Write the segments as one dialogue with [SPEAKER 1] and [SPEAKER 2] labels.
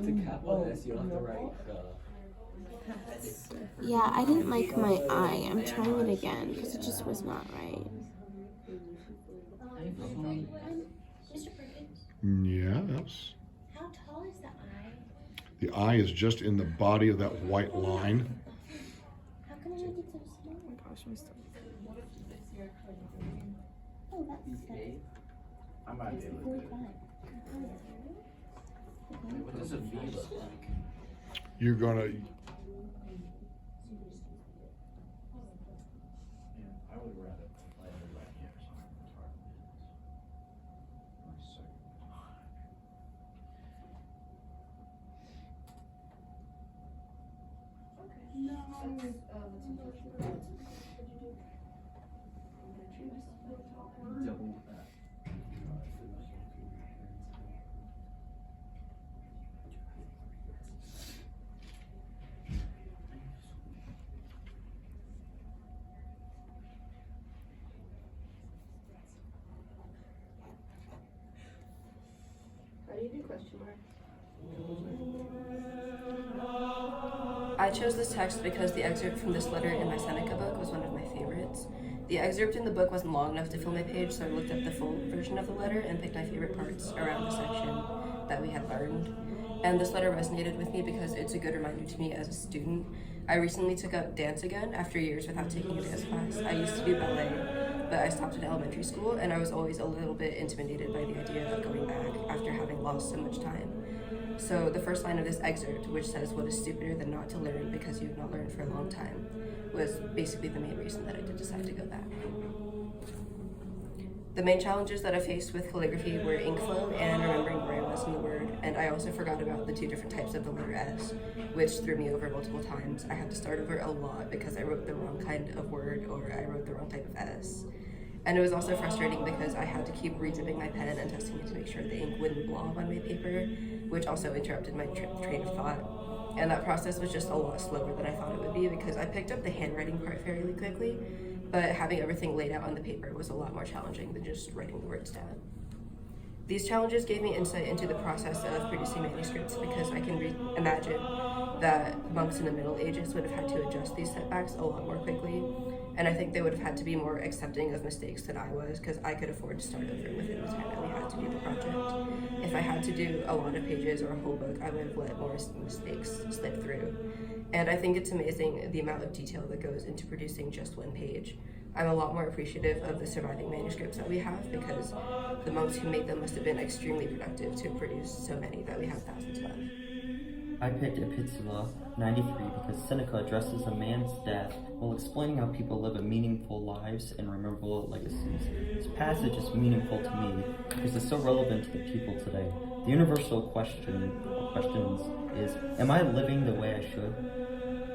[SPEAKER 1] it's a capital S, you don't have to write
[SPEAKER 2] Yeah, I didn't like my I. I'm trying it again because it just was not right.
[SPEAKER 3] Mr. Perkins,
[SPEAKER 4] Yes.
[SPEAKER 3] how tall is the eye?
[SPEAKER 4] The eye is just in the body of that white line.
[SPEAKER 3] How can I make it so small? Oh, that's
[SPEAKER 1] I might be able to do it.
[SPEAKER 3] 45.
[SPEAKER 1] What does a V look like?
[SPEAKER 4] You're gonna,
[SPEAKER 1] Yeah, I would rather play it right here. So it's hard. Double that.
[SPEAKER 5] How do you do question mark?
[SPEAKER 6] I chose this text because the excerpt from this letter in my Seneca book was one of my favorites. The excerpt in the book wasn't long enough to fill my page, so I looked up the full version of the letter and picked my favorite parts around the section that we had learned. And this letter resonated with me because it's a good reminder to me as a student. I recently took up dance again after years without taking a dance class. I used to do ballet, but I stopped in elementary school, and I was always a little bit intimidated by the idea of going back after having lost so much time. So the first line of this excerpt, which says, "What is stupider than not to learn because you have not learned for a long time," was basically the main reason that I did decide to go back. The main challenges that I faced with calligraphy were ink flow and remembering where I was in the word, and I also forgot about the two different types of the letter S, which threw me over multiple times. I had to start over a lot because I wrote the wrong kind of word or I wrote the wrong type of S. And it was also frustrating because I had to keep re-dipping my pen and testing it to make sure the ink wouldn't blob on my paper, which also interrupted my train of thought. And that process was just a lot slower than I thought it would be because I picked up the handwriting part fairly quickly, but having everything laid out on the paper was a lot more challenging than just writing the words down. These challenges gave me insight into the process of producing manuscripts because I can imagine that monks in the Middle Ages would have had to adjust these setbacks a lot more quickly, and I think they would have had to be more accepting of mistakes than I was because I could afford to start over within the time that we had to do the project. If I had to do a lot of pages or a whole book, I would have let more mistakes slip through. And I think it's amazing the amount of detail that goes into producing just one page. I'm a lot more appreciative of the surviving manuscripts that we have because the monks who made them must have been extremely productive to produce so many that we have thousands of.
[SPEAKER 7] I picked Epistula 93 because Seneca addresses a man's death while explaining how people live a meaningful lives and rememberable legacies. This passage is meaningful to me because it's so relevant to the people today. The universal questions is, am I living the way I should?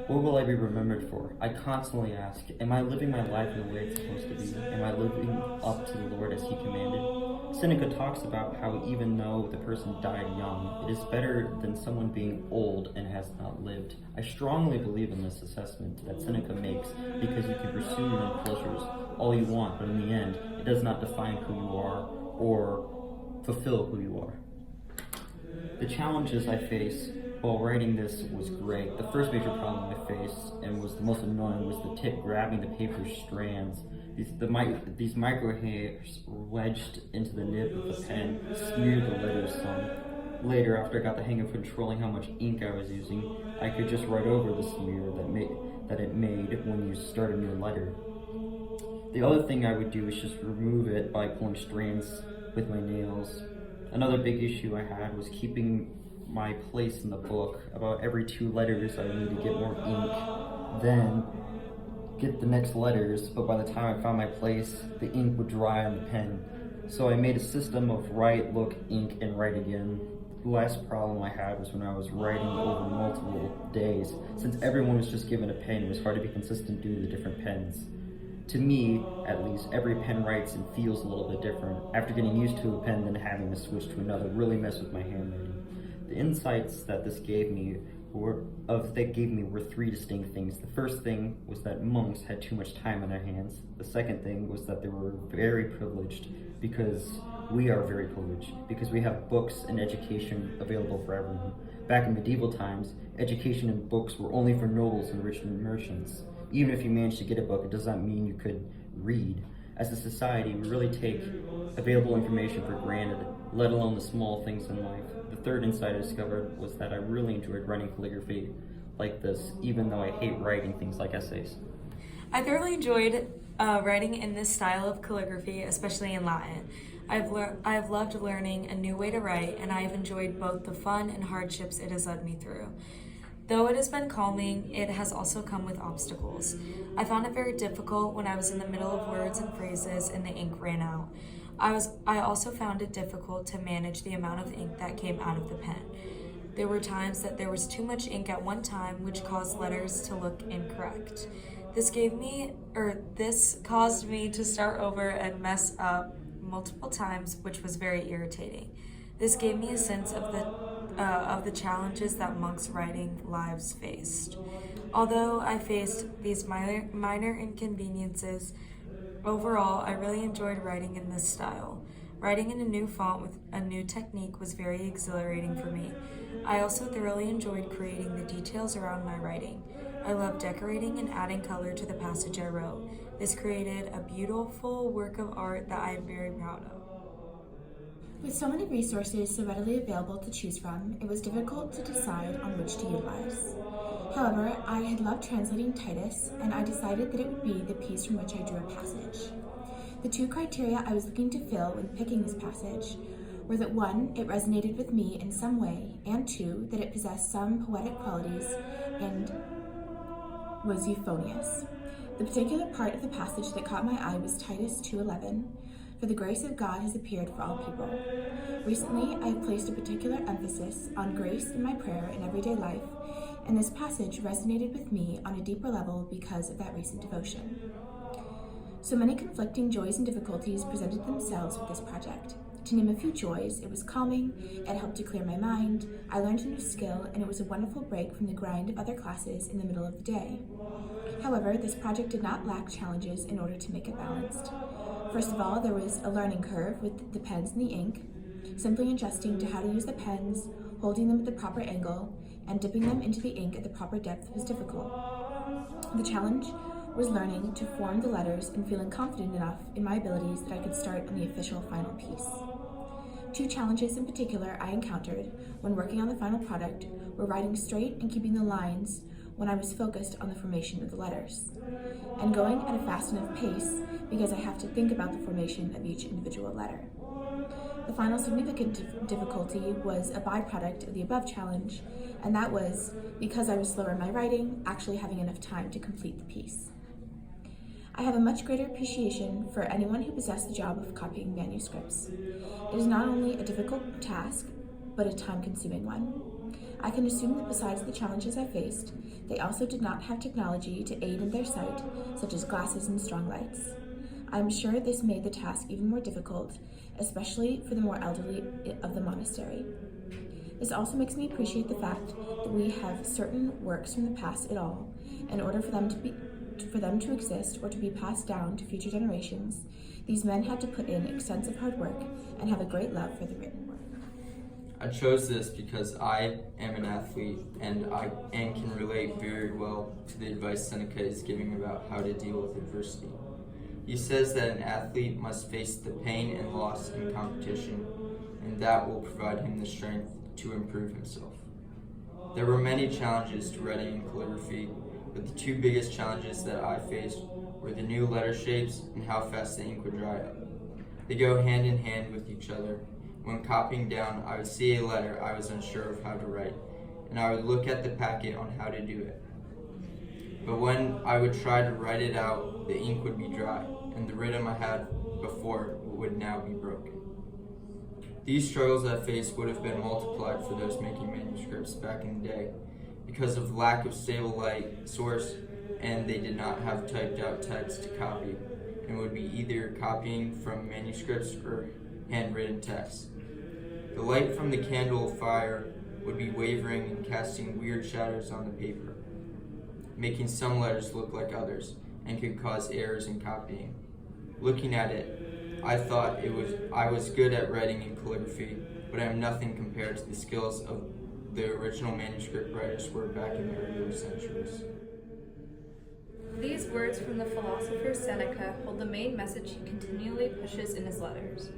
[SPEAKER 7] What will I be remembered for? I constantly ask, am I living my life in the way it's supposed to be? Am I living up to the Lord as he commanded? Seneca talks about how even though the person died young, it is better than someone being old and has not lived. I strongly believe in this assessment that Seneca makes because you can pursue your own pleasures all you want, but in the end, it does not define who you are or fulfill who you are. The challenges I face while writing this was great. The first major problem I faced, and was the most annoying, was the tip grabbing the paper strands. These micro hairs wedged into the nib of the pen smeared the letters some. Later, after I got the hang of controlling how much ink I was using, I could just write over the smear that it made when you start a new letter. The other thing I would do is just remove it by pulling strands with my nails. Another big issue I had was keeping my place in the book. About every 2 letters, I would need to get more ink, then get the next letters, but by the time I found my place, the ink would dry on the pen. So I made a system of write, look, ink, and write again. The last problem I had was when I was writing over multiple days. Since everyone was just given a pen, it was hard to be consistent due to the different pens. To me, at least, every pen writes and feels a little bit different. After getting used to a pen, then having to switch to another really messed with my handwriting. The insights that this gave me were 3 distinct things. The first thing was that monks had too much time on their hands. The second thing was that they were very privileged because we are very privileged because we have books and education available for everyone. Back in medieval times, education and books were only for nobles and rich merchants. Even if you managed to get a book, it does not mean you could read. As a society, we really take available information for granted, let alone the small things in life. The third insight I discovered was that I really enjoyed writing calligraphy like this, even though I hate writing things like essays.
[SPEAKER 5] I thoroughly enjoyed writing in this style of calligraphy, especially in Latin. I've loved learning a new way to write, and I have enjoyed both the fun and hardships it has led me through. Though it has been calming, it has also come with obstacles. I found it very difficult when I was in the middle of words and phrases and the ink ran out. I also found it difficult to manage the amount of ink that came out of the pen. There were times that there was too much ink at one time, which caused letters to look incorrect. This caused me to start over and mess up multiple times, which was very irritating. This gave me a sense of the challenges that monks' writing lives faced. Although I faced these minor inconveniences, overall I really enjoyed writing in this style. Writing in a new font with a new technique was very exhilarating for me. I also thoroughly enjoyed creating the details around my writing. I love decorating and adding color to the passage I wrote. This created a beautiful work of art that I am very proud of.
[SPEAKER 8] With so many resources so readily available to choose from, it was difficult to decide on which to utilize. However, I had loved translating Titus, and I decided that it would be the piece from which I drew a passage. The two criteria I was looking to fill when picking this passage were that 1, it resonated with me in some way, and 2, that it possessed some poetic qualities and was euphonious. The particular part of the passage that caught my eye was Titus 2:11, "For the grace of God has appeared for all people." Recently, I have placed a particular emphasis on grace in my prayer and everyday life, and this passage resonated with me on a deeper level because of that recent devotion. So many conflicting joys and difficulties presented themselves with this project. To name a few joys, it was calming, it helped to clear my mind, I learned a new skill, and it was a wonderful break from the grind of other classes in the middle of the day. However, this project did not lack challenges in order to make it balanced. First of all, there was a learning curve with the pens and the ink. Simply adjusting to how to use the pens, holding them at the proper angle, and dipping them into the ink at the proper depth was difficult. The challenge was learning to form the letters and feeling confident enough in my abilities that I could start on the official final piece. 2 challenges in particular I encountered when working on the final product were writing straight and keeping the lines when I was focused on the formation of the letters, and going at a fast enough pace because I have to think about the formation of each individual letter. The final significant difficulty was a byproduct of the above challenge, and that was, because I was slower in my writing, actually having enough time to complete the piece. I have a much greater appreciation for anyone who possessed the job of copying manuscripts. It is not only a difficult task, but a time-consuming one. I can assume that besides the challenges I faced, they also did not have technology to aid in their sight, such as glasses and strong lights. I am sure this made the task even more difficult, especially for the more elderly of the monastery. This also makes me appreciate the fact that we have certain works from the past at all, in order for them to exist or to be passed down to future generations. These men had to put in extensive hard work and have a great love for the written word.
[SPEAKER 9] I chose this because I am an athlete and can relate very well to the advice Seneca is giving about how to deal with adversity. He says that an athlete must face the pain and loss in competition, and that will provide him the strength to improve himself. There were many challenges to writing in calligraphy, but the 2 biggest challenges that I faced were the new letter shapes and how fast the ink would dry up. They go hand in hand with each other. When copying down, I would see a letter I was unsure of how to write, and I would look at the packet on how to do it. But when I would try to write it out, the ink would be dry, and the rhythm I had before would now be broken. These struggles I faced would have been multiplied for those making manuscripts back in the day, because of lack of stable light source, and they did not have typed out text to copy, and would be either copying from manuscripts or handwritten text. The light from the candle fire would be wavering and casting weird shadows on the paper, making some letters look like others, and could cause errors in copying. Looking at it, I thought I was good at writing in calligraphy, but I am nothing compared to the skills of the original manuscript writers were back in the earlier centuries.
[SPEAKER 10] These words from the philosopher Seneca hold the main message he continually pushes in his letters.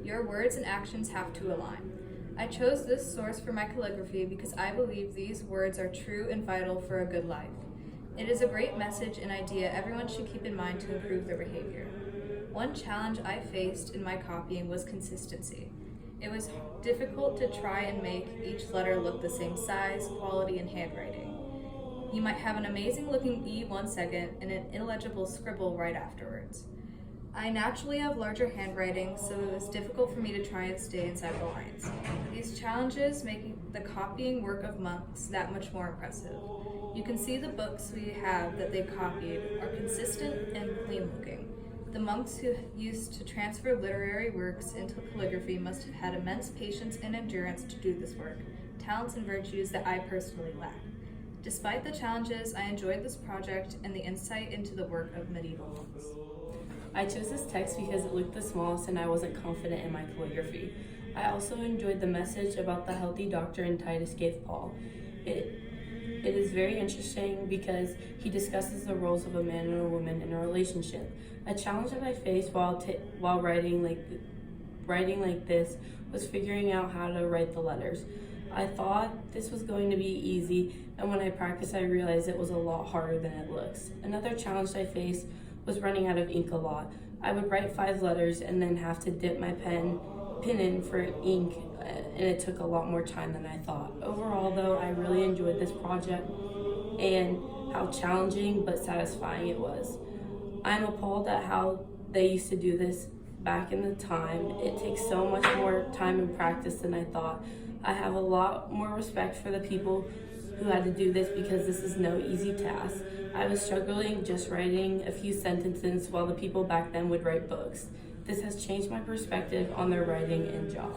[SPEAKER 10] Your words and actions have to align. I chose this source for my calligraphy because I believe these words are true and vital for a good life. It is a great message and idea everyone should keep in mind to improve their behavior. One challenge I faced in my copying was consistency. It was difficult to try and make each letter look the same size, quality, and handwriting. You might have an amazing looking E one second and an illegible scribble right afterwards. I naturally have larger handwriting, so it was difficult for me to try and stay inside the lines. These challenges make the copying work of monks that much more impressive. You can see the books we have that they copied are consistent and clean looking. The monks who used to transfer literary works into calligraphy must have had immense patience and endurance to do this work, talents and virtues that I personally lack. Despite the challenges, I enjoyed this project and the insight into the work of medieval monks.
[SPEAKER 11] I chose this text because it looked the smallest and I wasn't confident in my calligraphy. I also enjoyed the message about the healthy doctrine Titus gave Paul. It is very interesting because he discusses the roles of a man and a woman in a relationship. A challenge that I faced while writing like this was figuring out how to write the letters. I thought this was going to be easy, and when I practiced, I realized it was a lot harder than it looks. Another challenge I faced was running out of ink a lot. I would write 5 letters and then have to dip my pen in for ink, and it took a lot more time than I thought. Overall, though, I really enjoyed this project and how challenging but satisfying it was. I'm appalled at how they used to do this back in the time. It takes so much more time and practice than I thought. I have a lot more respect for the people who had to do this because this is no easy task. I was struggling just writing a few sentences while the people back then would write books. This has changed my perspective on their writing and job.